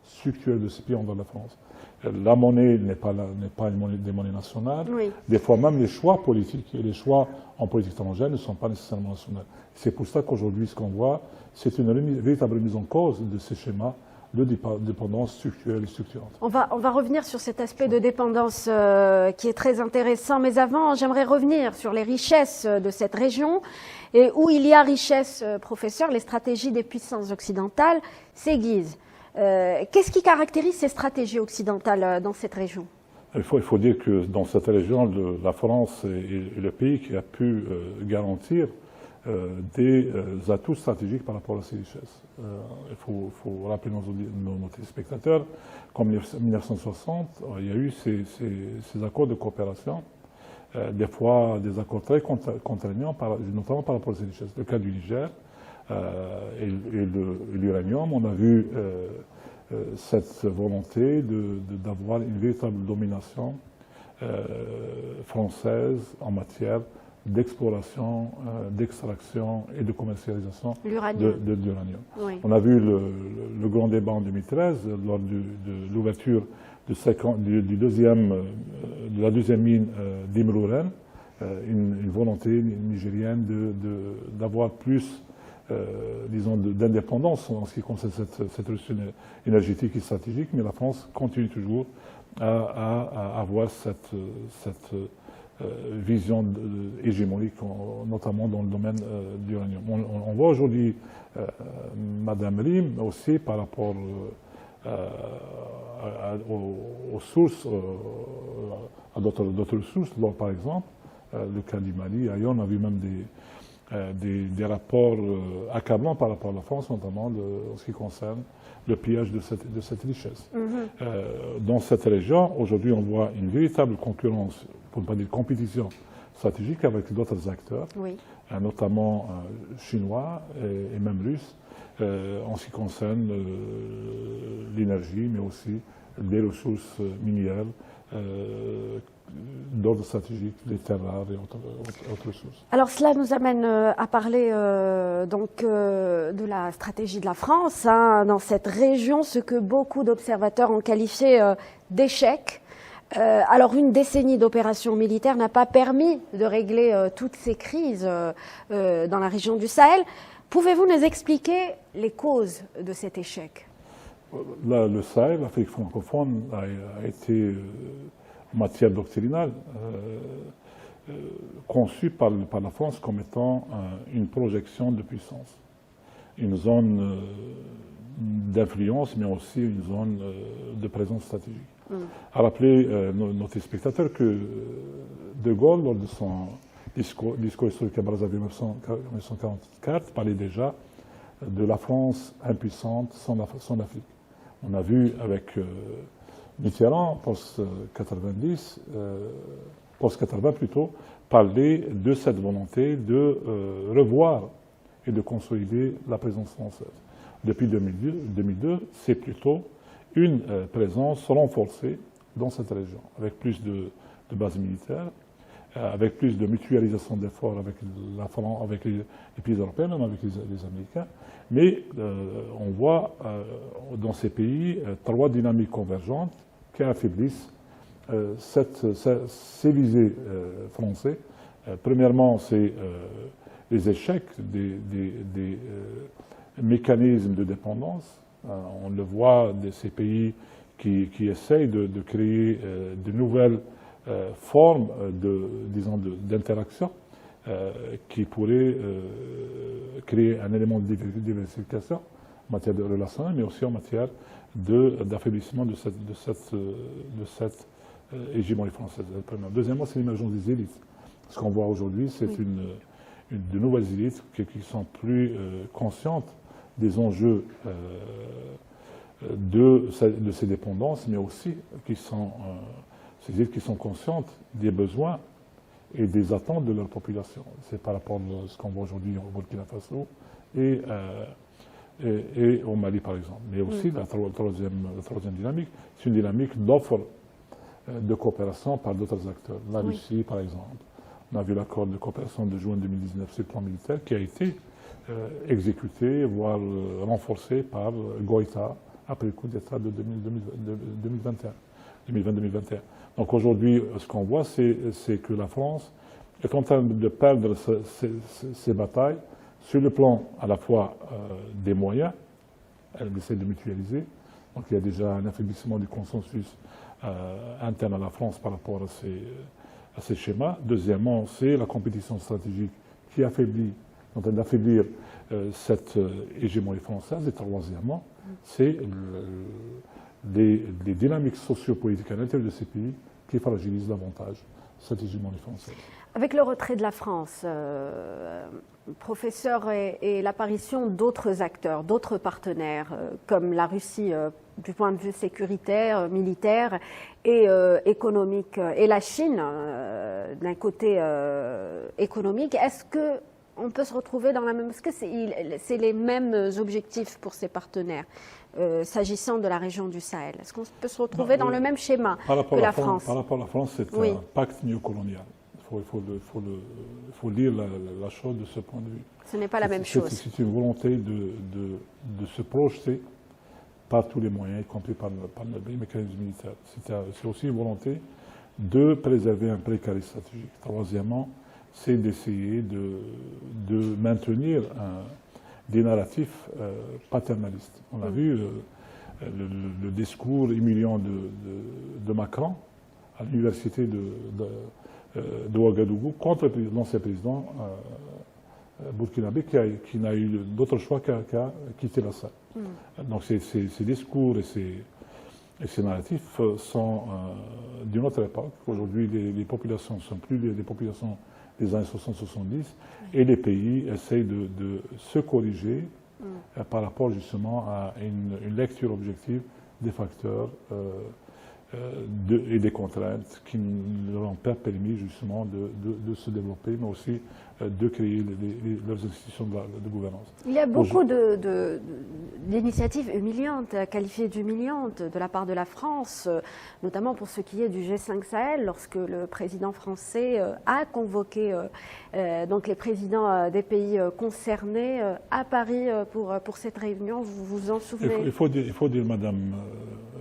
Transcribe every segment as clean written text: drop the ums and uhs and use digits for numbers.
structurelle de ces pays envers la France. La monnaie n'est pas une monnaie des monnaies nationales. Oui. Des fois même les choix politiques et les choix en politique étrangère ne sont pas nécessairement nationaux. C'est pour ça qu'aujourd'hui, ce qu'on voit, c'est une véritable remise en cause de ces schémas de dépendance structurelle et structurante. On va revenir sur cet aspect de dépendance qui est très intéressant, mais avant, j'aimerais revenir sur les richesses de cette région. Et où il y a richesse, professeur, les stratégies des puissances occidentales s'aiguisent. Qu'est-ce qui caractérise ces stratégies occidentales dans cette région? Il faut dire que dans cette région, la France est le pays qui a pu garantir des atouts stratégiques par rapport à ces richesses. Il faut rappeler nos téléspectateurs qu'en 1960, il y a eu ces accords de coopération, des fois des accords très contraignants, notamment par rapport à ces richesses. Le cas du Niger et l'uranium, on a vu cette volonté d'avoir une véritable domination française en matière d'exploration, d'extraction et de commercialisation de l'uranium. Oui. On a vu le grand débat en 2013 lors de l'ouverture de la deuxième mine d'Imrouren, une volonté nigérienne d'avoir plus, disons, d'indépendance en ce qui concerne cette ressource énergétique et stratégique, mais la France continue toujours à avoir cette vision hégémonique, notamment dans le domaine du uranium. On voit aujourd'hui Madame Rim aussi par rapport aux sources, à d'autres sources, par exemple, le cas du Mali. Ailleurs, on a vu même des rapports accablants par rapport à la France, notamment en ce qui concerne le pillage de cette richesse. Dans cette région, aujourd'hui, on voit une véritable concurrence, pour ne pas dire compétition stratégique avec d'autres acteurs, oui. Notamment chinois et même russes, en ce qui concerne l'énergie, mais aussi des ressources minières, d'ordre stratégique, les terres rares et autres ressources. Alors cela nous amène à parler de la stratégie de la France dans cette région, ce que beaucoup d'observateurs ont qualifié d'échec. Alors une décennie d'opérations militaires n'a pas permis de régler toutes ces crises dans la région du Sahel. Pouvez-vous nous expliquer les causes de cet échec? Le Sahel, l'Afrique francophone, a été en matière doctrinale conçu par la France comme étant une projection de puissance, une zone d'influence, mais aussi une zone de présence stratégique. À rappeler nos téléspectateurs que De Gaulle, lors de son discours historique à Brazzaville en 1944, parlait déjà de la France impuissante sans Afrique. On a vu avec Mitterrand, post-90, post-80 plutôt, parler de cette volonté de revoir et de consolider la présence française. Depuis 2002, c'est plutôt une présence renforcée dans cette région, avec plus de bases militaires, avec plus de mutualisation d'efforts avec les pays européens, même avec les Américains. Mais on voit dans ces pays trois dynamiques convergentes qui affaiblissent ces visées français. Premièrement, c'est les échecs des mécanismes de dépendance. On le voit de ces pays qui essayent de créer de nouvelles formes d'interaction qui pourraient créer un élément de diversification en matière de relations, mais aussi en matière d'affaiblissement de cette hégémonie française. Deuxièmement, c'est l'émergence des élites. Ce qu'on voit aujourd'hui, c'est de nouvelles élites qui sont plus conscientes des enjeux de ces dépendances, mais aussi ces élites qui sont conscientes des besoins et des attentes de leur population. C'est par rapport à ce qu'on voit aujourd'hui au Burkina Faso et au Mali, par exemple. Mais aussi la troisième dynamique, c'est une dynamique d'offre de coopération par d'autres acteurs. La Russie, par exemple. On a vu l'accord de coopération de juin 2019 sur le plan militaire qui a été exécuté, voire renforcé par Goïta après le coup d'État de 2020-2021. Donc aujourd'hui, ce qu'on voit, c'est que la France est en train de perdre ses batailles sur le plan à la fois des moyens, elle essaie de mutualiser, donc il y a déjà un affaiblissement du consensus interne à la France par rapport à ces schémas. Deuxièmement, c'est la compétition stratégique qui affaiblit, en train d'affaiblir cette hégémonie française. Et troisièmement, c'est les dynamiques sociopolitiques à l'intérieur de ces pays qui fragilisent davantage cette hégémonie française. Avec le retrait de la France, professeur, et l'apparition d'autres acteurs, d'autres partenaires, comme la Russie du point de vue sécuritaire, militaire et économique, et la Chine d'un côté économique, est-ce qu'on peut se retrouver dans la même... Est-ce que c'est les mêmes objectifs pour ces partenaires s'agissant de la région du Sahel? Est-ce qu'on peut se retrouver dans le même schéma que la France? Par rapport à la France, c'est un pacte néocolonial. Il faut lire la chose de ce point de vue. Ce n'est pas la même chose. C'est une volonté de se projeter par tous les moyens, y compris par les mécanismes militaires. C'est aussi une volonté de préserver un précaré stratégique. Troisièmement, c'est d'essayer de maintenir des narratifs paternalistes. On a vu le discours humiliant de Macron à l'université de Ouagadougou contre l'ancien président burkinabé qui n'a eu d'autre choix qu'à quitter la salle. Donc ces discours et ces narratifs sont d'une autre époque. Aujourd'hui, les populations ne sont plus les populations des années 60-70 et les pays essayent de se corriger par rapport justement à une lecture objective des facteurs et des contraintes qui leur ont permis justement de se développer, mais aussi de créer leurs institutions de gouvernance. Il y a beaucoup d'initiatives humiliantes, qualifiées d'humiliantes, de la part de la France, notamment pour ce qui est du G5 Sahel, lorsque le président français a convoqué donc les présidents des pays concernés à Paris pour cette réunion. Vous vous en souvenez? Il faut dire, Madame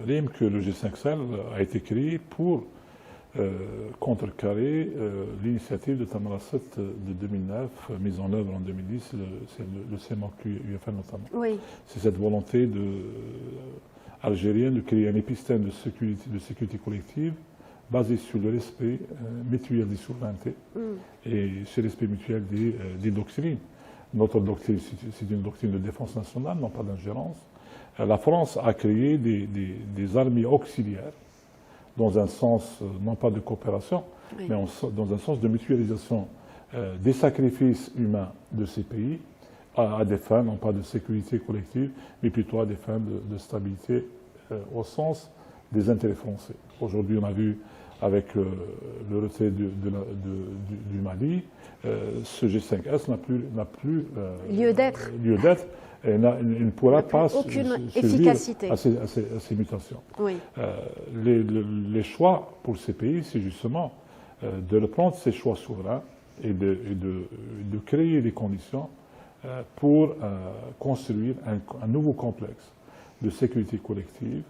Rim, que le G5 Sahel a été créé pour contrecarrer l'initiative de Tamarasset de 2009, mise en œuvre en 2010, c'est le CMOQ-UFN notamment. Oui. C'est cette volonté algérienne de créer un épisystème de sécurité collective basé sur le respect mutuel des souverainetés et sur le respect mutuel des doctrines. Notre doctrine, c'est une doctrine de défense nationale, non pas d'ingérence. La France a créé des armées auxiliaires dans un sens, non pas de coopération, mais dans un sens de mutualisation des sacrifices humains de ces pays à des fins, non pas de sécurité collective, mais plutôt à des fins de stabilité au sens des intérêts français. Aujourd'hui, on a vu avec le retrait du Mali, ce G5S n'a plus lieu d'être. Et ne pourra pas aucune efficacité à ces mutations. Oui. Les choix pour ces pays, c'est justement de reprendre ces choix souverains et de créer les conditions pour construire un nouveau complexe de sécurité collective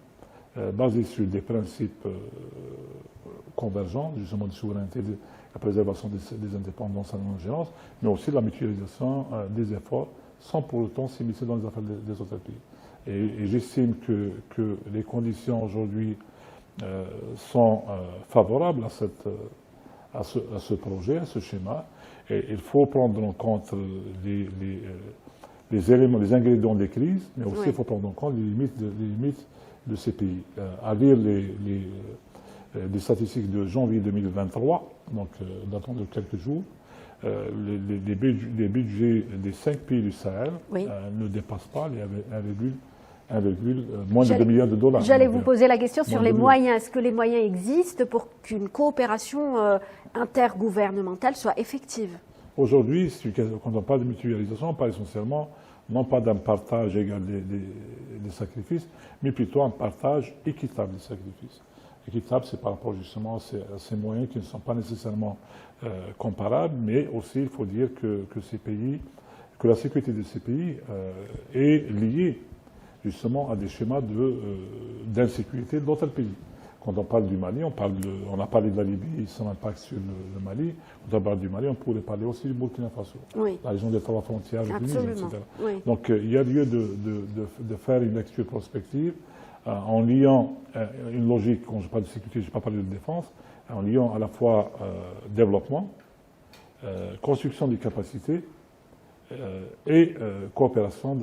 basé sur des principes convergents, justement de souveraineté, de la préservation des indépendances et de l'ingérence, mais aussi de la mutualisation des efforts sans pour autant s'immiscer dans les affaires des autres pays. Et j'estime que les conditions aujourd'hui sont favorables à ce projet, à ce schéma. Et il faut prendre en compte les ingrédients des crises, mais aussi il faut prendre en compte les limites de ces pays. À lire les statistiques de janvier 2023, donc datant de quelques jours, les budgets des 5 pays du Sahel ne dépassent pas les moins de 2 milliards de dollars. J'allais vous poser la question sur les moyens. Est-ce que les moyens existent pour qu'une coopération intergouvernementale soit effective? Aujourd'hui, quand on parle de mutualisation, on parle essentiellement non pas d'un partage égal des sacrifices, mais plutôt un partage équitable des sacrifices. Équitable, c'est par rapport justement à ces moyens qui ne sont pas nécessairement comparables, mais aussi il faut dire que la sécurité de ces pays est liée justement à des schémas d'insécurité dans tel pays. Quand on parle du Mali, on a parlé de la Libye, son impact sur le Mali. Quand on parle du Mali, on pourrait parler aussi du Burkina Faso, oui. la région des trois frontières, le Tunis, etc. Oui. Donc il y a lieu de faire une lecture prospective en liant une logique, quand je parle de sécurité, je ne vais pas parler de défense, en liant à la fois développement, construction des capacités et coopération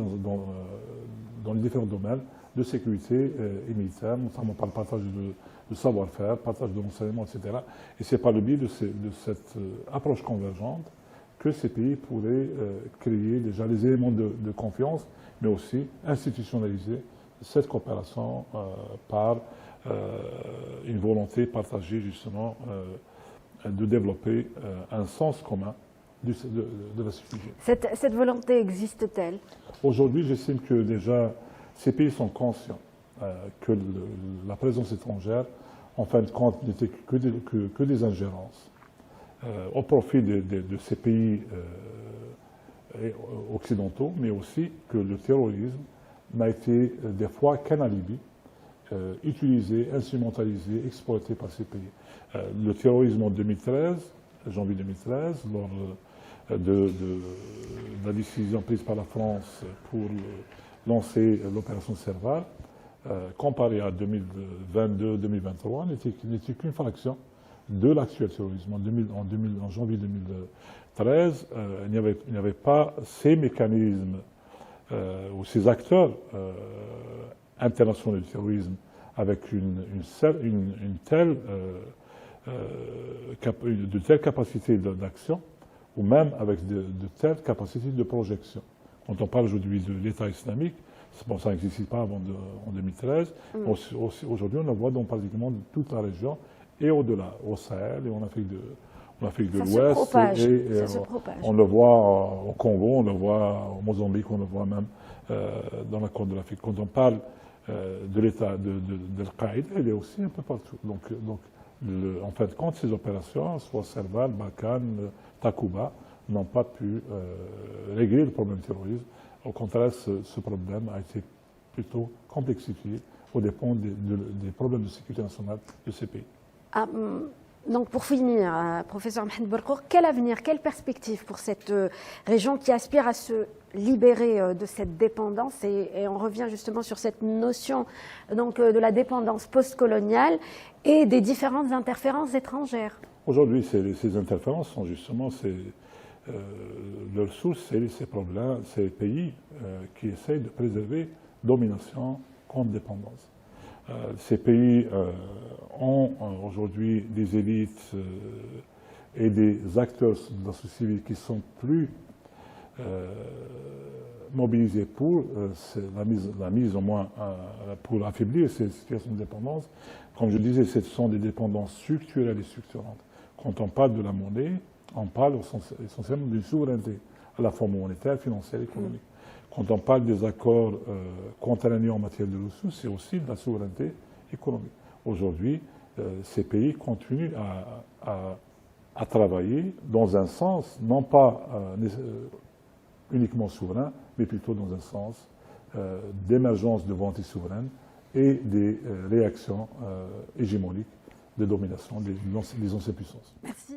dans les différents domaines de sécurité et militaire, notamment par le partage de savoir-faire, partage de renseignements, etc. Et c'est par le biais de cette approche convergente que ces pays pourraient créer déjà les éléments de confiance, mais aussi institutionnaliser cette coopération par une volonté partagée justement de développer un sens commun de la sécurité. Cette volonté existe-t-elle? Aujourd'hui, j'estime que déjà ces pays sont conscients que la présence étrangère, en fin de compte, n'était que des ingérences au profit de ces pays occidentaux, mais aussi que le terrorisme n'a été des fois qu'un alibi, utilisé, instrumentalisé, exploité par ces pays. Le terrorisme en 2013, janvier 2013, lors de la décision prise par la France pour lancer l'opération Serval, comparé à 2022-2023, n'était qu'une fraction de l'actuel terrorisme. En janvier 2013, il n'y avait pas ces mécanismes ou ces acteurs internationaux du terrorisme avec de telles capacités d'action ou même avec de telles capacités de projection. Quand on parle aujourd'hui de l'État islamique, bon, ça n'existait pas en 2013. Aujourd'hui, on le voit dans pratiquement toute la région et au-delà, au Sahel et en Afrique de l'Ouest. On le voit au Congo, on le voit au Mozambique, on le voit même dans la Corne de l'Afrique. Quand on parle de l'État de l'Al-Qaïda, il est aussi un peu partout. Donc en fin de compte, ces opérations, soit Serval, Barkhane, Takuba, n'ont pas pu régler le problème du terrorisme. Au contraire, ce problème a été plutôt complexifié aux dépens des problèmes de sécurité nationale de ces pays. Donc pour finir, professeur Mohamed Berkour, quel avenir, quelle perspective pour cette région qui aspire à se libérer de cette dépendance et on revient justement sur cette notion donc, de la dépendance postcoloniale et des différentes interférences étrangères? Aujourd'hui, ces interférences sont justement leur source, c'est ces problèmes, ces pays qui essayent de préserver domination contre dépendance. Ces pays ont aujourd'hui des élites et des acteurs de la société civile qui sont plus mobilisés pour la mise au moins pour affaiblir ces situations de dépendance. Comme je disais, ce sont des dépendances structurelles et structurantes. Quand on parle de la monnaie, on parle essentiellement d'une souveraineté, à la fois monétaire, financière et économique. Quand on parle des accords contraignants en matière de ressources, c'est aussi de la souveraineté économique. Aujourd'hui, ces pays continuent à travailler dans un sens, non pas uniquement souverain, mais plutôt dans un sens d'émergence de volonté souveraine et des réactions hégémoniques de domination des anciennes puissances. Merci.